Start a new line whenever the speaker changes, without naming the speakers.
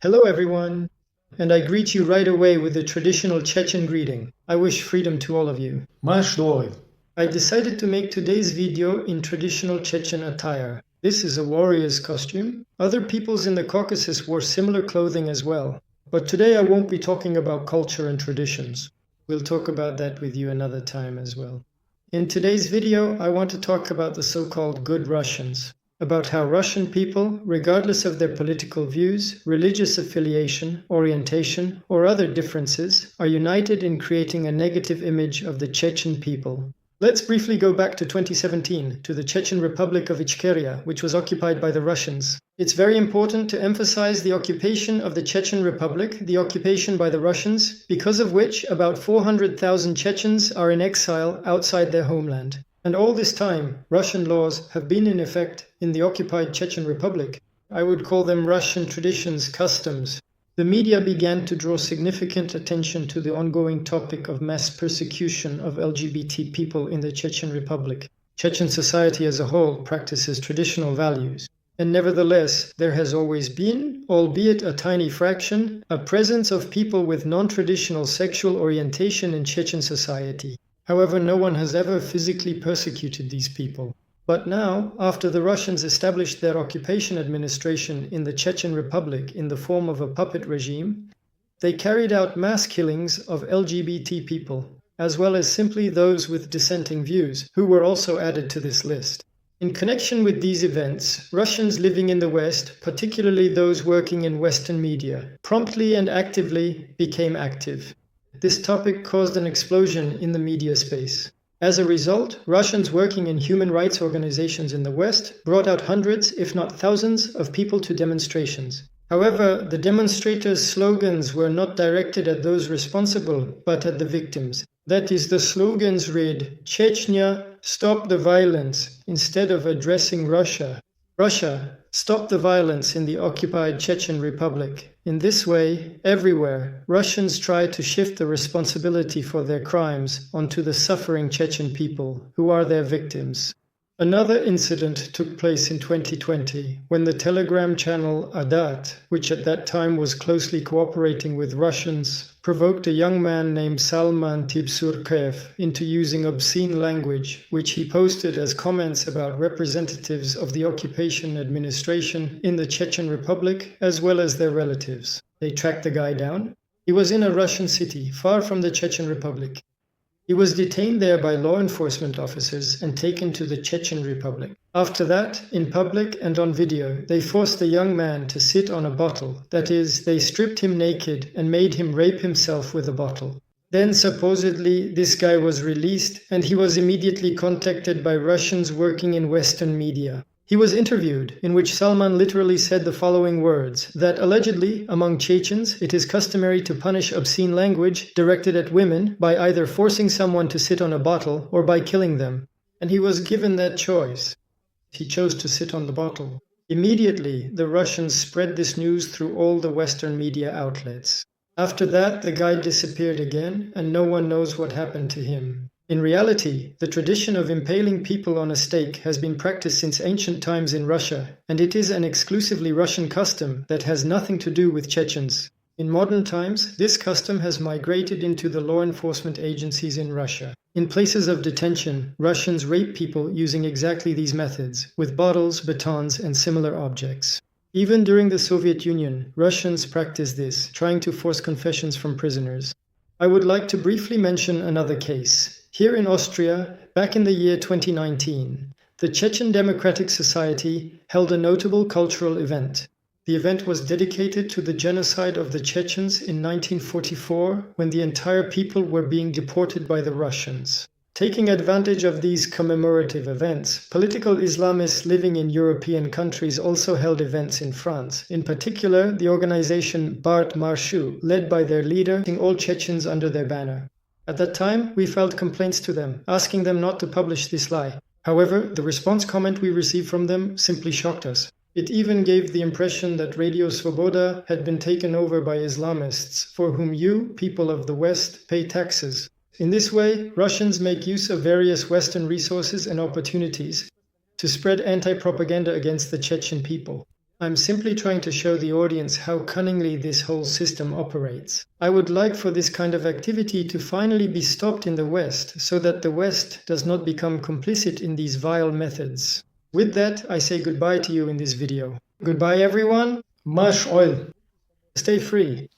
Hello everyone, and I greet you right away with the traditional Chechen greeting. I wish freedom to all of you.
Marш doy.
I decided to make today's video in traditional Chechen attire. This is a warrior's costume. Other peoples in the Caucasus wore similar clothing as well. But today I won't be talking about culture and traditions. We'll talk about that with you another time as well. In today's video, I want to talk about the so-called good Russians. About how Russian people, regardless of their political views, religious affiliation, orientation, or other differences, are united in creating a negative image of the Chechen people. Let's briefly go back to 2017, to the Chechen Republic of Ichkeria, which was occupied by the Russians. It's very important to emphasize the occupation of the Chechen Republic, the occupation by the Russians, because of which about 400,000 Chechens are in exile outside their homeland. And all this time, Russian laws have been in effect in the occupied Chechen Republic. I would call them Russian traditions, customs. The media began to draw significant attention to the ongoing topic of mass persecution of LGBT people in the Chechen Republic. Chechen society as a whole practices traditional values. And nevertheless, there has always been, albeit a tiny fraction, a presence of people with non-traditional sexual orientation in Chechen society. However, no one has ever physically persecuted these people. But now, after the Russians established their occupation administration in the Chechen Republic in the form of a puppet regime, they carried out mass killings of LGBT people, as well as simply those with dissenting views, who were also added to this list. In connection with these events, Russians living in the West, particularly those working in Western media, promptly and actively became active. This topic caused an explosion in the media space. As a result, Russians working in human rights organizations in the West brought out hundreds, if not thousands, of people to demonstrations. However, the demonstrators' slogans were not directed at those responsible, but at the victims. That is, the slogans read, "Chechnya, stop the violence," instead of addressing Russia. "Russia, stop the violence in the occupied Chechen Republic." In this way, everywhere, Russians try to shift the responsibility for their crimes onto the suffering Chechen people, who are their victims. Another incident took place in 2020, when the Telegram channel Adat, which at that time was closely cooperating with Russians, provoked a young man named Salman Tibsurkev into using obscene language, which he posted as comments about representatives of the occupation administration in the Chechen Republic, as well as their relatives. They tracked the guy down. He was in a Russian city, far from the Chechen Republic. He was detained there by law enforcement officers and taken to the Chechen Republic. After that, in public and on video, they forced the young man to sit on a bottle. That is, they stripped him naked and made him rape himself with a bottle. Then supposedly this guy was released and he was immediately contacted by Russians working in Western media. He was interviewed, in which Salman literally said the following words, that allegedly, among Chechens, it is customary to punish obscene language directed at women by either forcing someone to sit on a bottle or by killing them. And he was given that choice. He chose to sit on the bottle. Immediately, the Russians spread this news through all the Western media outlets. After that, the guy disappeared again, and no one knows what happened to him. In reality, the tradition of impaling people on a stake has been practiced since ancient times in Russia, and it is an exclusively Russian custom that has nothing to do with Chechens. In modern times, this custom has migrated into the law enforcement agencies in Russia. In places of detention, Russians rape people using exactly these methods, with bottles, batons, and similar objects. Even during the Soviet Union, Russians practiced this, trying to force confessions from prisoners. I would like to briefly mention another case. Here in Austria, back in the year 2019, the Chechen Democratic Society held a notable cultural event. The event was dedicated to the genocide of the Chechens in 1944, when the entire people were being deported by the Russians. Taking advantage of these commemorative events, political Islamists living in European countries also held events in France. In particular, the organization Bart Marshu, led by their leader, putting all Chechens under their banner. At that time, we filed complaints to them, asking them not to publish this lie. However, the response comment we received from them simply shocked us. It even gave the impression that Radio Svoboda had been taken over by Islamists, for whom you, people of the West, pay taxes. In this way, Russians make use of various Western resources and opportunities to spread anti-propaganda against the Chechen people. I'm simply trying to show the audience how cunningly this whole system operates. I would like for this kind of activity to finally be stopped in the West, so that the West does not become complicit in these vile methods. With that, I say goodbye to you in this video. Goodbye everyone. Mash oil. Stay free.